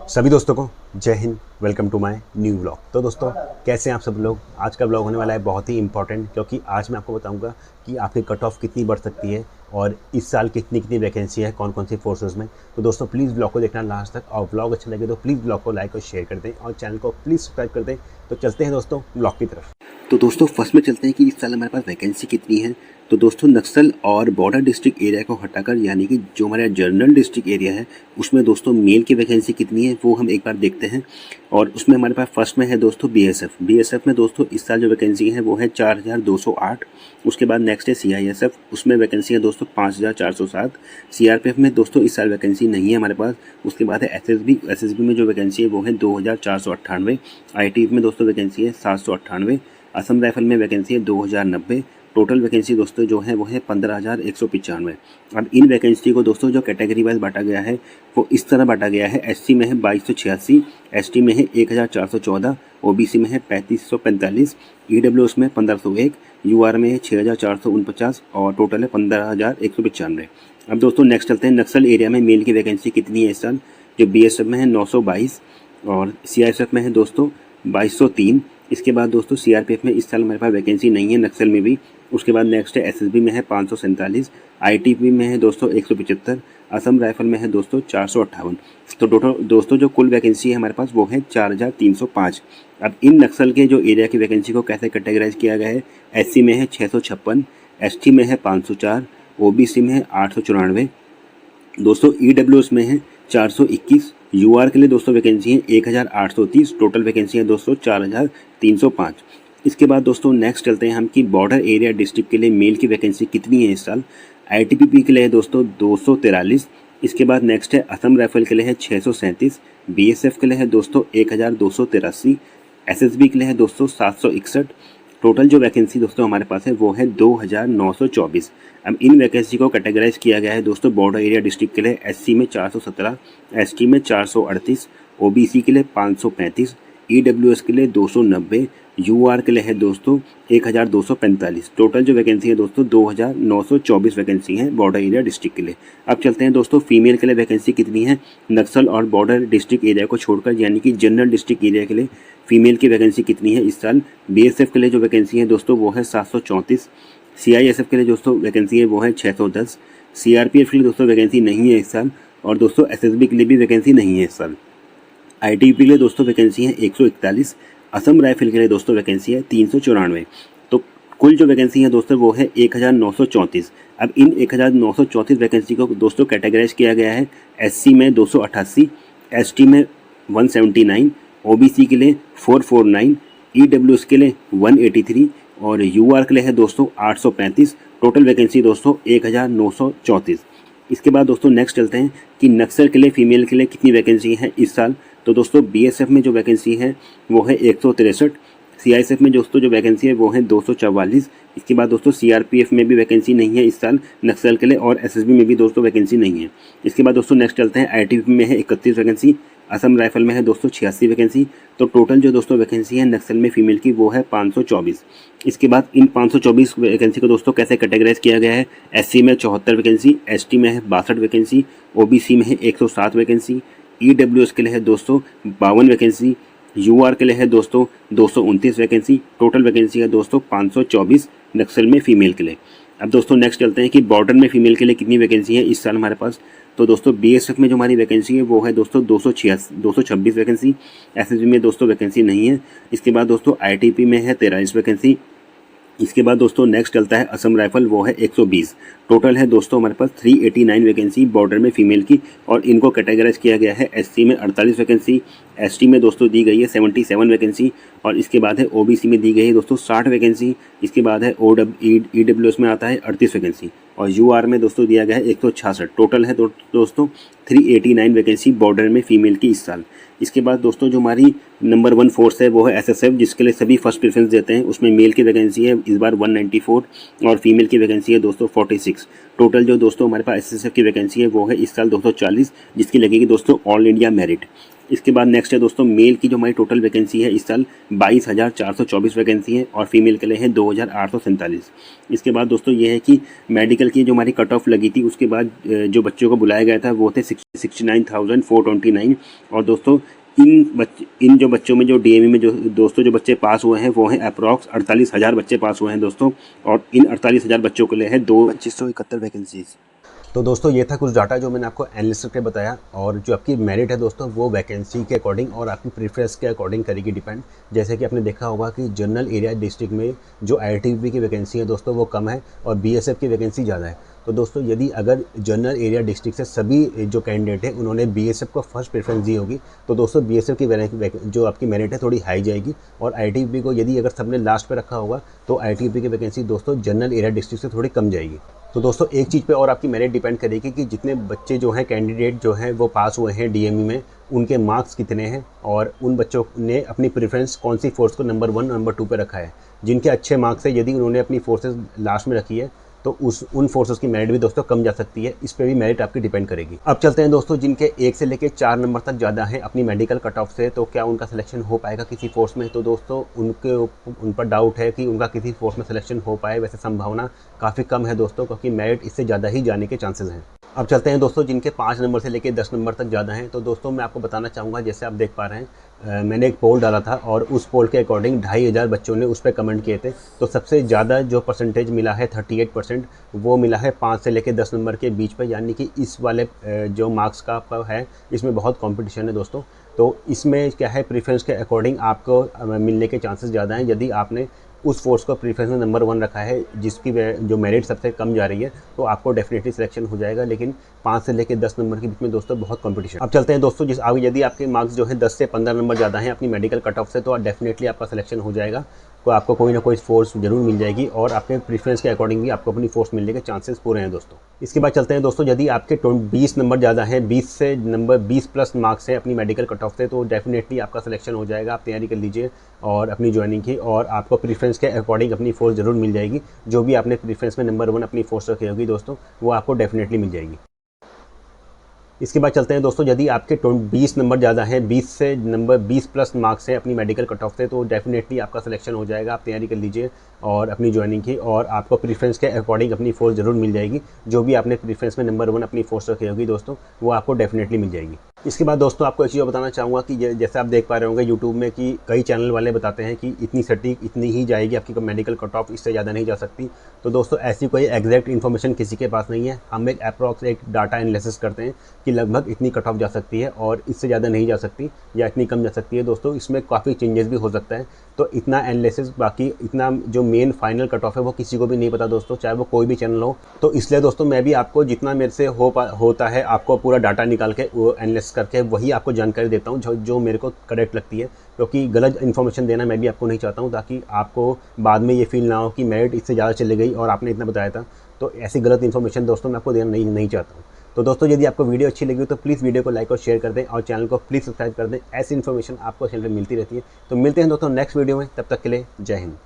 सभी दोस्तों को जय हिंद। Welcome to my new vlog. तो दोस्तों कैसे हैं आप सब लोग। आज का व्लॉग होने वाला है बहुत ही इंपॉर्टेंट, क्योंकि आज मैं आपको बताऊंगा कि आपकी कट ऑफ कितनी बढ़ सकती है और इस साल कितनी कितनी वैकेंसी है कौन कौन सी फोर्सेज में। तो दोस्तों प्लीज़ व्लॉग को देखना लास्ट तक, और व्लॉग अच्छा लगे तो प्लीज़ व्लॉग को लाइक और शेयर कर दें और चैनल को प्लीज़ सब्सक्राइब कर दें। तो चलते हैं दोस्तों व्लॉग की तरफ। तो दोस्तों फर्स्ट में चलते हैं कि इस साल हमारे पास वैकेंसी कितनी है। तो दोस्तों नक्सल और बॉर्डर डिस्ट्रिक्ट एरिया को हटाकर, यानी कि जो हमारा जनरल डिस्ट्रिक्ट एरिया है उसमें दोस्तों मेल की वैकेंसी कितनी है वो हम एक बार देखते हैं। और उसमें हमारे पास फर्स्ट में है दोस्तों बीएसएफ में दोस्तों इस साल जो वैकेंसी है वो है 4208। उसके बाद नेक्स्ट है सीआईएसएफ, उसमें वैकेंसी है दोस्तों 5407। सीआरपीएफ में दोस्तों इस साल वैकेंसी नहीं है हमारे पास। उसके बाद है एसएसबी में जो वैकेंसी है वो है 2498। आईटी में दोस्तों वैकेंसी है 798। असम राइफल में वैकेंसी है 2090। टोटल वैकेंसी दोस्तों जो है वो है 15,195। अब इन वैकेंसी को दोस्तों जो कैटेगरी वाइज बांटा गया है वो इस तरह बांटा गया है। एससी में है 2286, एसटी में है 1414, ओबीसी में है 3545, ईडब्ल्यूएस में 1501, यूआर में है 6449 और टोटल है 15,195। अब दोस्तों नेक्स्ट चलते हैं नक्सल एरिया में मेल की वैकेंसी कितनी है इस साल। जो बीएसएफ में है 922 और सीआईएसएफ में है दोस्तों 2203। इसके बाद दोस्तों सीआरपीएफ में इस साल हमारे पास वैकेंसी नहीं है नक्सल में भी। उसके बाद नेक्स्ट है एसएसबी में है 547, आईटीबी में है दोस्तों 175, असम राइफल में है दोस्तों 458। तो टोटल दोस्तों जो कुल वैकेंसी है हमारे पास वो है 4305। अब इन नक्सल के जो एरिया की वैकेंसी को कैसे कैटेगराइज किया गया है। एससी में है 656, एसटी में है 504, ओबीसी में है 894, दोस्तों ईडब्ल्यूएस में है 421। यूआर के लिए दोस्तों वैकेंसी है 1830। टोटल वैकेंसी है दोस्तों 4305। इसके बाद दोस्तों नेक्स्ट चलते हैं हम कि बॉर्डर एरिया डिस्ट्रिक्ट के लिए मेल की वैकेंसी कितनी है इस साल। आईटीबीपी के लिए है दोस्तों 243। इसके बाद नेक्स्ट है असम राइफल के लिए है 637, बीएसएफ के लिए है दोस्तों 1283, एसएसबी के लिए है दोस्तों 761। टोटल जो वैकेंसी दोस्तों हमारे पास है वो है 2924। अब इन वैकेंसी को कैटेगराइज किया गया है दोस्तों बॉर्डर एरिया डिस्ट्रिक्ट के लिए। एससी में 417, एसटी में 438, ओबीसी के लिए 535, ईडब्ल्यूएस के लिए 290, यूआर के लिए है दोस्तों 1245। टोटल जो वैकेंसी है दोस्तों 2924 वैकेंसी है बॉर्डर एरिया डिस्ट्रिक्ट के लिए। अब चलते हैं दोस्तों फीमेल के लिए वैकेंसी कितनी है नक्सल और बॉर्डर डिस्ट्रिक्ट एरिया को छोड़कर, यानी कि जनरल डिस्ट्रिक्ट एरिया के लिए फीमेल की वैकेंसी कितनी है इस साल। बीएसएफ के लिए जो वैकेंसी है दोस्तों वो है 734, सीआईएसएफ के लिए दोस्तों वैकेंसी है वो है 610, सीआरपीएफ के लिए दोस्तों वैकेंसी नहीं है इस साल, और दोस्तों एसएसबी के लिए भी वैकेंसी नहीं है इस साल। आईटीबीपी के लिए दोस्तों वैकेंसी है 141, असम राइफल के लिए दोस्तों वैकेंसी है 394। तो कुल जो वैकेंसी है दोस्तों वो है 1934। अब इन 1934 वैकेंसी को दोस्तों कैटेगराइज किया गया है। एससी में 288, एसटी में 179, ओबीसी के लिए 449, ईडब्ल्यूएस के लिए 183 और यूआर के लिए है दोस्तों 835। टोटल वैकेंसी दोस्तों 1934। इसके बाद दोस्तों नेक्स्ट चलते हैं कि नक्सल के लिए फीमेल के लिए कितनी वैकेंसी है इस साल। तो दोस्तों बीएसएफ में जो वैकेंसी है वो है 163, सीआईएसएफ में दोस्तों जो वैकेंसी है वो है 244। इसके बाद दोस्तों सीआरपीएफ में भी वैकेंसी नहीं है इस साल नक्सल के लिए, और एसएसबी में भी दोस्तों वैकेंसी नहीं है। इसके बाद दोस्तों नेक्स्ट चलते हैं आईटीबीपी में है 31 वैकेंसी, असम राइफल में है दोस्तों 86 वैकेंसी। तो टोटल जो दोस्तों वैकेंसी है नक्सल में फीमेल की वो है 524। इसके बाद इन 524 वैकेंसी को दोस्तों कैसे कैटेगराइज किया गया है। एससी में 74 वैकेंसी, एसटी में है 62 वैकेंसी, ओबीसी में है 107 वैकेंसी, ईडब्ल्यूएस के लिए है दोस्तों 52 वैकेंसी, यूआर के लिए है दोस्तों 229 वैकेंसी। टोटल वैकेंसी है दोस्तों 524 नक्सल में फीमेल के लिए। अब दोस्तों नेक्स्ट चलते हैं कि बॉर्डर में फीमेल के लिए कितनी वैकेंसी है इस साल हमारे पास। तो दोस्तों बीएसएफ में जो हमारी वैकेंसी है वो है दोस्तों 226 वैकेंसी, एसएसबी में दोस्तों वैकेंसी नहीं है। इसके बाद दोस्तों आईटीपी में है 23 वैकेंसी। इसके बाद दोस्तों नेक्स्ट चलता है असम राइफल, वो है 120। टोटल है दोस्तों हमारे पास 389 वैकेंसी बॉर्डर में फीमेल की, और इनको कैटेगराइज किया गया है। एससी में 48 वैकेंसी, एसटी में दोस्तों दी गई है 77 वैकेंसी, और इसके बाद है ओबीसी में दी गई है दोस्तों 60 वैकेंसी। इसके बाद है ईडब्ल्यूएस में आता है 38 वैकेंसी, और यूआर में दोस्तों दिया गया है 166। टोटल है दोस्तों 389 वैकेंसी बॉर्डर में फीमेल की इस साल। इसके बाद दोस्तों जो हमारी नंबर 1 फोर्स है वो है एसएसएफ, जिसके लिए सभी फर्स्ट प्रेफरेंस देते हैं। उसमें मेल की वैकेंसी है इस बार 194 और फीमेल की वैकेंसी है दोस्तों 46। टोटल जो दोस्तों हमारे पास एसएसएफ की वैकेंसी है वो है इस साल 240, जिसकी लगेगी दोस्तों ऑल इंडिया मेरिट। इसके बाद नेक्स्ट है दोस्तों मेल की जो हमारी टोटल वैकेंसी है इस साल 22,424 वैकेंसी है और फीमेल के लिए है 2,847। इसके बाद दोस्तों ये है कि मेडिकल की जो हमारी कट ऑफ लगी थी उसके बाद जो बच्चों को बुलाया गया था वो थे 69,429। और दोस्तों इन जो बच्चों में जो डीएमई में जो दोस्तों जो बच्चे पास हुए हैं वो हैं अप्रॉक्स 48,000 बच्चे पास हुए हैं दोस्तों। और इन 48,000 बच्चों के लिए है 2,2571 वैकेंसीज। तो दोस्तों ये था कुछ डाटा जो मैंने आपको एनालिसिस करके बताया। और जो आपकी मेरिट है दोस्तों वो वैकेंसी के अकॉर्डिंग और आपकी प्रेफरेंस के अकॉर्डिंग करेगी डिपेंड। जैसे कि आपने देखा होगा कि जनरल एरिया डिस्ट्रिक्ट में जो आईआईटीबी की वैकेंसी है दोस्तों वो कम है और बीएसएफ की वैकेंसी ज़्यादा है। तो दोस्तों यदि अगर जनरल एरिया डिस्ट्रिक्ट से सभी जो कैंडिडेट हैं उन्होंने बीएसएफ को फर्स्ट प्रेफरेंस दी होगी तो दोस्तों बीएसएफ की जो आपकी मेरिट है थोड़ी हाई जाएगी। और आईआईटीबी को यदि अगर सबने लास्ट पे रखा होगा तो आईआईटीबी की वैकेंसी दोस्तों जनरल एरिया डिस्ट्रिक्ट से थोड़ी कम जाएगी। तो दोस्तों एक चीज़ पे और आपकी मेरिट डिपेंड करेगी कि जितने बच्चे जो हैं कैंडिडेट जो हैं वो पास हुए हैं डीएमई में उनके मार्क्स कितने हैं और उन बच्चों ने अपनी प्रेफरेंस कौन सी फोर्स को नंबर 1 नंबर 2 पे रखा है। जिनके अच्छे मार्क्स है यदि उन्होंने अपनी फोर्सेस लास्ट में रखी है तो उन फोर्सेस की मेरिट भी दोस्तों कम जा सकती है। इस पे भी मेरिट आपकी डिपेंड करेगी। अब चलते हैं दोस्तों जिनके 1 से लेकर 4 नंबर तक ज़्यादा है अपनी मेडिकल कट ऑफ से, तो क्या उनका सिलेक्शन हो पाएगा किसी फोर्स में। तो दोस्तों उन पर डाउट है कि उनका किसी फोर्स में सिलेक्शन हो पाए। वैसे संभावना काफ़ी कम है दोस्तों क्योंकि मेरिट इससे ज़्यादा ही जाने के चांसेस हैं। अब चलते हैं दोस्तों जिनके 5 नंबर से लेकर 10 नंबर तक ज़्यादा हैं। तो दोस्तों मैं आपको बताना चाहूँगा जैसे आप देख पा रहे हैं मैंने एक पोल डाला था और उस पोल के अकॉर्डिंग 2,500 बच्चों ने उस पर कमेंट किए थे। तो सबसे ज़्यादा जो परसेंटेज मिला है 38% वो मिला है 5 से लेकर 10 नंबर के बीच पर। यानी कि इस वाले जो मार्क्स का आपका है इसमें बहुत कंपटीशन है दोस्तों। तो इसमें क्या है प्रेफरेंस के अकॉर्डिंग आपको मिलने के चांसेस ज़्यादा हैं। यदि आपने उस फोर्स को प्रेफरेंस में नंबर 1 रखा है जिसकी जो मेरिट सबसे कम जा रही है तो आपको डेफिनेटली सिलेक्शन हो जाएगा। लेकिन 5 से लेकर 10 नंबर के बीच में दोस्तों बहुत कंपटीशन। अब चलते हैं दोस्तों यदि आपके मार्क्स जो है 10 से 15 नंबर ज़्यादा हैं अपनी मेडिकल कट ऑफ से तो डेफिनेटली आपका सिलेक्शन हो जाएगा। तो आपको कोई ना कोई फोर्स जरूर मिल जाएगी और आपके प्रेफरेंस के अकॉर्डिंग भी आपको अपनी फोर्स मिलने के चांसेस पूरे हैं दोस्तों। इसके बाद चलते हैं दोस्तों यदि आपके 20 नंबर ज़्यादा हैं 20 प्लस मार्क्स है अपनी मेडिकल कट ऑफ से तो डेफिनेटली आपका सिलेक्शन हो जाएगा। आप तैयारी कर लीजिए और अपनी ज्वाइनिंग की और आपको प्रेफरेंस के अकॉर्डिंग अपनी फोर्स जरूर मिल जाएगी। जो भी आपने प्रेफरेंस में नंबर 1 अपनी फोर्स रखी होगी दोस्तों वो आपको डेफिनेटली मिल जाएगी। इसके बाद चलते हैं दोस्तों यदि आपके 20 नंबर ज़्यादा हैं 20 प्लस मार्क्स है अपनी मेडिकल कट ऑफ से तो डेफिनेटली आपका सिलेक्शन हो जाएगा। आप तैयारी कर लीजिए और अपनी ज्वाइनिंग की और आपको प्रेफरेंस के अकॉर्डिंग अपनी फोर्स जरूर मिल जाएगी। जो भी आपने प्रेफरेंस में नंबर 1 अपनी फोर्स रखी होगी दोस्तों वो आपको डेफिनेटली मिल जाएगी। इसके बाद दोस्तों आपको एक चीज़ बताना चाहूँगा कि जैसे आप देख पा रहे होंगे यूट्यूब में कि कई चैनल वाले बताते हैं कि इतनी सटीक इतनी ही जाएगी आपकी मेडिकल कट ऑफ, इससे ज़्यादा नहीं जा सकती। तो दोस्तों ऐसी कोई एग्जैक्ट इन्फॉर्मेशन किसी के पास नहीं है। हम एक अप्रॉक्स एक डाटा एनालिसिस करते हैं कि लगभग इतनी कट ऑफ जा सकती है और इससे ज़्यादा नहीं जा सकती या इतनी कम जा सकती है दोस्तों। इसमें काफ़ी चेंजेस भी हो सकता है। तो इतना एनालिसिस बाकी इतना जो मेन फाइनल कट ऑफ है वो किसी को भी नहीं पता दोस्तों, चाहे वो कोई भी चैनल हो। तो इसलिए दोस्तों मैं भी आपको जितना मेरे से होता है आपको पूरा डाटा निकाल के वो एनालिसिस करके वही आपको जानकारी देता हूँ जो मेरे को करेक्ट लगती है। क्योंकि गलत इन्फॉर्मेशन देना मैं भी आपको नहीं चाहता हूँ ताकि आपको बाद में ये फील ना हो कि मेरिट इससे ज़्यादा चली गई और आपने इतना बताया था। तो ऐसी गलत इन्फॉर्मेशन दोस्तों मैं आपको देना नहीं चाहता हूँ। तो दोस्तों यदि आपको वीडियो अच्छी लगी तो प्लीज़ वीडियो को लाइक और शेयर कर दें और चैनल को प्लीज़ सब्सक्राइब कर दें। ऐसी इन्फॉर्मेशन आपको चैनल पर मिलती रहती है। तो मिलते हैं दोस्तों नेक्स्ट वीडियो में, तब तक के लिए जय हिंद।